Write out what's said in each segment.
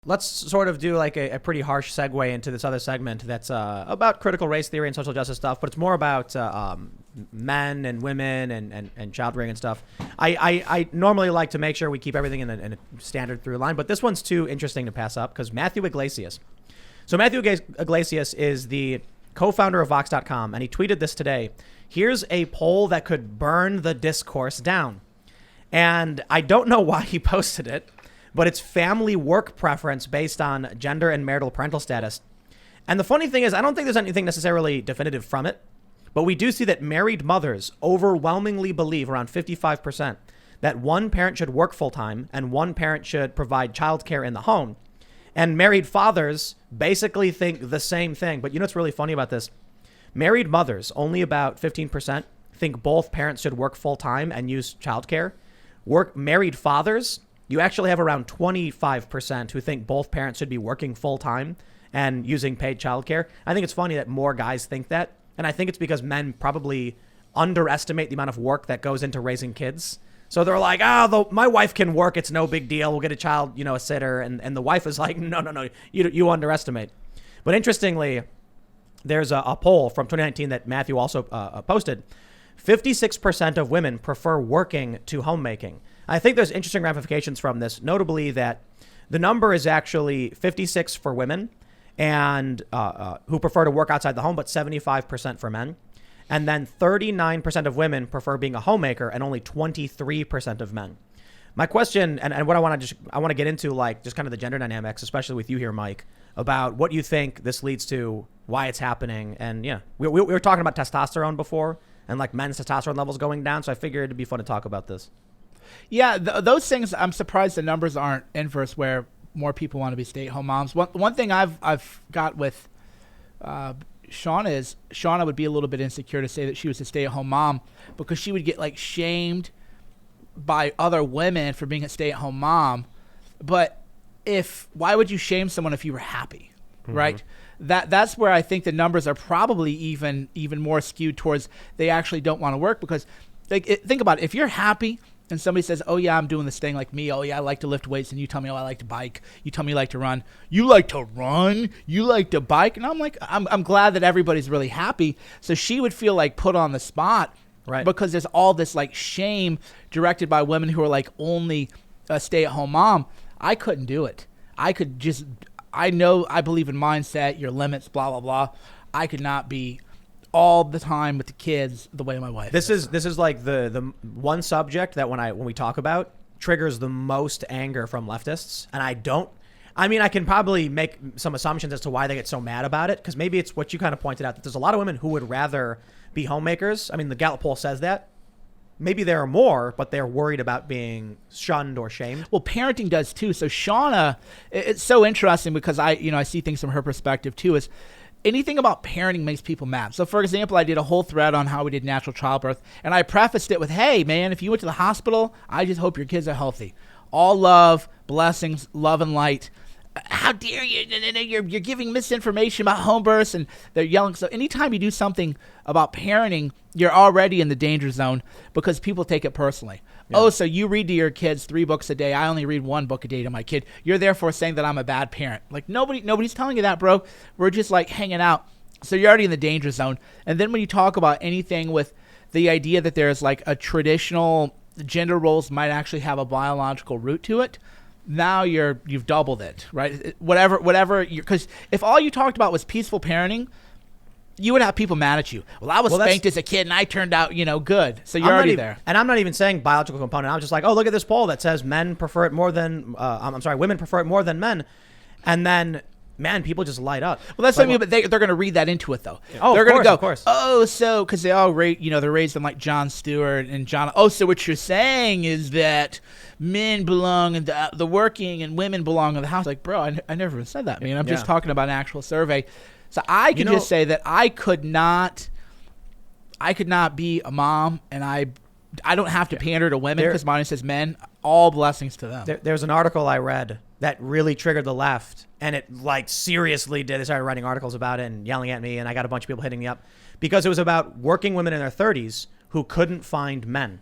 Let's sort of do like a pretty harsh segue into this other segment that's about critical race theory and social justice stuff, but it's more about men and women and child rearing and stuff. I normally like to make sure we keep everything in a standard through line, but this one's too interesting to pass up because Matthew Iglesias. So Matthew Iglesias is the co-founder of Vox.com, and he tweeted this today. Here's a poll that could burn the discourse down. And I don't know why he posted it, but it's family work preference based on gender and marital parental status. And the funny thing is, I don't think there's anything necessarily definitive from it, but we do see that married mothers overwhelmingly believe, around 55%, that one parent should work full time and one parent should provide childcare in the home. And married fathers basically think the same thing. But you know what's really funny about this? Married mothers, only about 15%, think both parents should work full time and use childcare. Married fathers, you actually have around 25% who think both parents should be working full time and using paid childcare. I think it's funny that more guys think that. And I think it's because men probably underestimate the amount of work that goes into raising kids. So they're like, my wife can work. It's no big deal. We'll get a child, a sitter. And the wife is like, no, you underestimate. But interestingly, there's a poll from 2019 that Matthew also posted. 56% of women prefer working to homemaking. I think there's interesting ramifications from this, notably that the number is actually 56 for women and who prefer to work outside the home, but 75% for men. And then 39% of women prefer being a homemaker and only 23% of men. My question, and what I want to get into, like just kind of the gender dynamics, especially with you here, Mike, about what you think this leads to, why it's happening. And yeah, we were talking about testosterone before and like men's testosterone levels going down. So I figured it'd be fun to talk about this. Yeah, those things, I'm surprised the numbers aren't inverse where more people want to be stay-at-home moms. One thing I've got with Shauna is Shauna would be a little bit insecure to say that she was a stay-at-home mom because she would get like shamed by other women for being a stay-at-home mom. But why would you shame someone if you were happy, right? That's where I think the numbers are probably even more skewed towards they actually don't want to work because think about it. If you're happy and somebody says, oh, yeah, I'm doing this thing like me. Oh, yeah, I like to lift weights. And you tell me, oh, I like to bike. You tell me you like to run. You like to run? You like to bike? And I'm like, I'm glad that everybody's really happy. So she would feel like put on the spot, right? Because there's all this like shame directed by women who are like only a stay-at-home mom. I couldn't do it. I believe in mindset, your limits, blah, blah, blah. I could not be all the time with the kids the way my wife This is like the one subject that when we talk about triggers the most anger from leftists. And I can probably make some assumptions as to why they get so mad about it, because maybe it's what you kind of pointed out, that there's a lot of women who would rather be homemakers. I mean, the Gallup poll says that. Maybe there are more, but they're worried about being shunned or shamed. Well, parenting does too. So Shauna, it's so interesting because I see things from her perspective too, is anything about parenting makes people mad. So for example, I did a whole thread on how we did natural childbirth, and I prefaced it with, hey man, if you went to the hospital, I just hope your kids are healthy. All love, blessings, love and light. How dare you? You're giving misinformation about home births, and they're yelling. So anytime you do something about parenting, you're already in the danger zone because people take it personally. Yeah. Oh, so you read to your kids 3 books a day. I only read 1 book a day to my kid. You're therefore saying that I'm a bad parent. Like nobody's telling you that, bro. We're just like hanging out. So you're already in the danger zone. And then when you talk about anything with the idea that there's like a traditional gender roles might actually have a biological root to it, now you've doubled it, right? Whatever, because if all you talked about was peaceful parenting, you would have people mad at you. Well, I was spanked as a kid and I turned out, good. So you're already there. And I'm not even saying biological component. I'm just like, oh, look at this poll that says women prefer it more than men. And then, man, people just light up. Well, that's what I mean, but they're going to read that into it, though. Yeah. Oh, they're going to go, of course. Oh, so, because they all rate, they're raised in like Jon Stewart and John. Oh, so what you're saying is that men belong in the working and women belong in the house. Like, bro, I never even said that, man. I'm just talking about an actual survey. So I can just say that I could not be a mom, and I don't have to pander to women because mine says men. All blessings to them. There's an article I read that really triggered the left, and it like seriously did. They started writing articles about it and yelling at me, and I got a bunch of people hitting me up because it was about working women in their 30s who couldn't find men.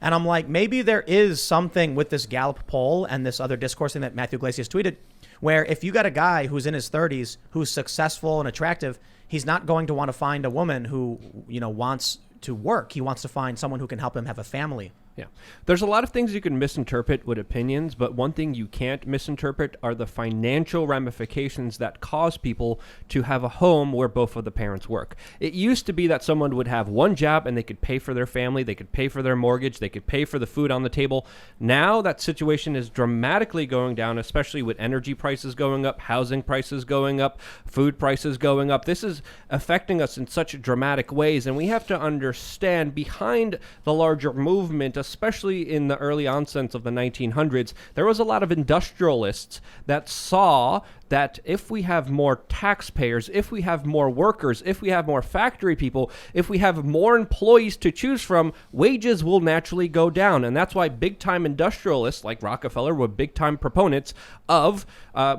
And I'm like, maybe there is something with this Gallup poll and this other discourse thing that Matthew Iglesias tweeted Where if you got a guy who's in his 30s, who's successful and attractive, he's not going to want to find a woman who, wants to work. He wants to find someone who can help him have a family. Yeah. There's a lot of things you can misinterpret with opinions, but one thing you can't misinterpret are the financial ramifications that cause people to have a home where both of the parents work. It used to be that someone would have one job and they could pay for their family, they could pay for their mortgage, they could pay for the food on the table. Now that situation is dramatically going down, especially with energy prices going up, housing prices going up, food prices going up. This is affecting us in such dramatic ways, and we have to understand behind the larger movement, especially in the early onset of the 1900s, there was a lot of industrialists that saw that if we have more taxpayers, if we have more workers, if we have more factory people, if we have more employees to choose from, wages will naturally go down. And that's why big-time industrialists like Rockefeller were big-time proponents of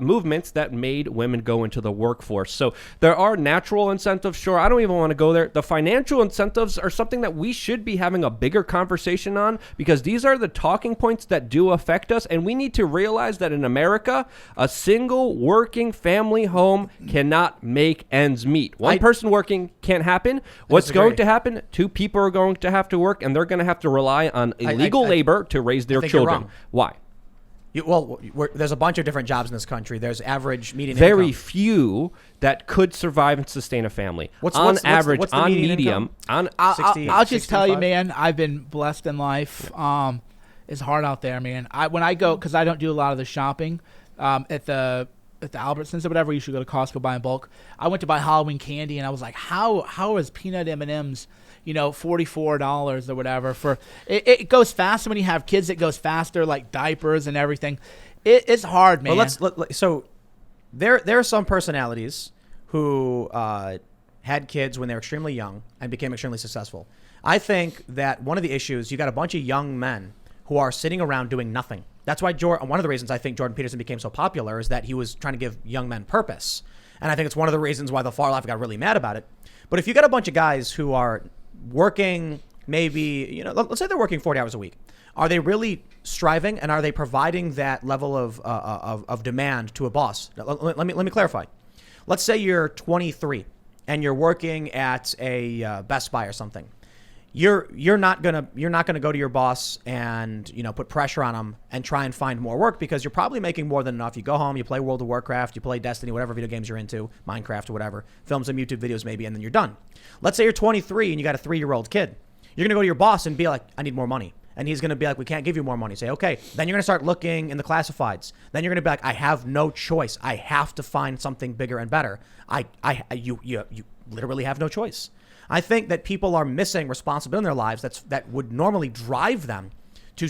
movements that made women go into the workforce. So there are natural incentives. Sure, I don't even want to go there. The financial incentives are something that we should be having a bigger conversation on, because these are the talking points that do affect us. And we need to realize that in America, a single working family home cannot make ends meet. One person working can't happen. What's going to happen? Two people are going to have to work, and they're going to have to rely on illegal labor to raise their children. Why? There's a bunch of different jobs in this country. There's average median Very income. few that could survive and sustain a family. What's on the medium, income? I'll just tell you, man, I've been blessed in life. It's hard out there, man. When I go, because I don't do a lot of the shopping at the Albertsons or whatever, you should go to Costco, buy in bulk. I went to buy Halloween candy, and I was like, how is peanut M&Ms, $44 or whatever? For it goes faster when you have kids. It goes faster, like diapers and everything. It's hard, man. So there are some personalities who had kids when they were extremely young and became extremely successful. I think that one of the issues, you got a bunch of young men who are sitting around doing nothing. That's why one of the reasons I think Jordan Peterson became so popular is that he was trying to give young men purpose. And I think it's one of the reasons why the far left got really mad about it. But if you got a bunch of guys who are working maybe, let's say they're working 40 hours a week, are they really striving, and are they providing that level of demand to a boss? Let me clarify. Let's say you're 23 and you're working at a Best Buy or something. You're not gonna go to your boss and put pressure on him and try and find more work, because you're probably making more than enough. You go home, you play World of Warcraft, you play Destiny, whatever video games you're into, Minecraft or whatever, film some YouTube videos maybe, and then you're done. Let's say you're 23 and you got a 3-year-old kid. You're gonna go to your boss and be like, I need more money. And he's going to be like, we can't give you more money. Say, okay. Then you're going to start looking in the classifieds. Then you're going to be like, I have no choice. I have to find something bigger and better. You literally have no choice. I think that people are missing responsibility in their lives that would normally drive them to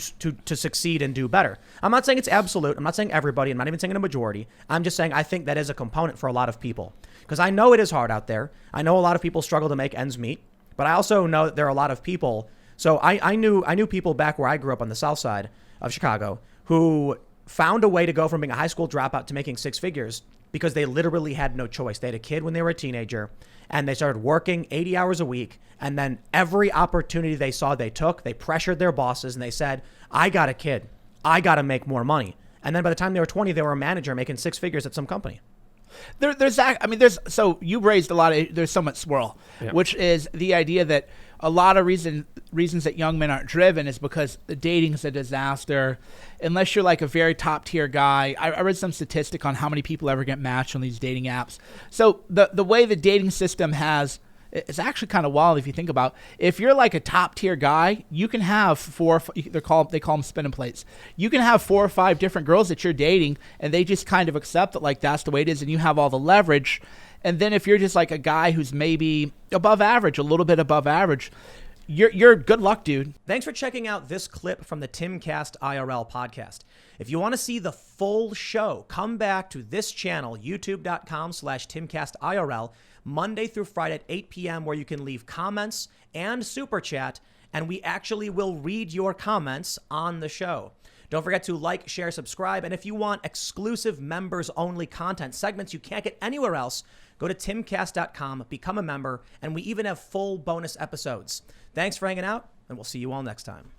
succeed and do better. I'm not saying it's absolute. I'm not saying everybody. I'm not even saying a majority. I'm just saying I think that is a component for a lot of people. Because I know it is hard out there. I know a lot of people struggle to make ends meet. But I also know that there are a lot of people. So I knew people back where I grew up on the south side of Chicago who found a way to go from being a high school dropout to making 6 figures because they literally had no choice. They had a kid when they were a teenager, and they started working 80 hours a week. And then every opportunity they saw, they took. They pressured their bosses, and they said, I got a kid. I got to make more money. And then by the time they were 20, they were a manager making 6 figures at some company. So you raised a lot of, there's so much swirl, which is the idea that a lot of reasons that young men aren't driven is because the dating is a disaster. Unless you're like a very top tier guy. I read some statistic on how many people ever get matched on these dating apps. So the way the dating system it's actually kind of wild if you think about. If you're like a top tier guy, you can have they call them spinning plates. You can have 4 or 5 different girls that you're dating, and they just kind of accept it like that's the way it is, and you have all the leverage. And then if you're just like a guy who's maybe above average, a little bit above average, you're good luck, dude. Thanks for checking out this clip from the Timcast IRL podcast. If you want to see the full show, come back to this channel, youtube.com/TimcastIRL, Monday through Friday at 8 p.m., where you can leave comments and super chat, and we actually will read your comments on the show. Don't forget to like, share, subscribe, and if you want exclusive members-only content, segments you can't get anywhere else, go to timcast.com, become a member, and we even have full bonus episodes. Thanks for hanging out, and we'll see you all next time.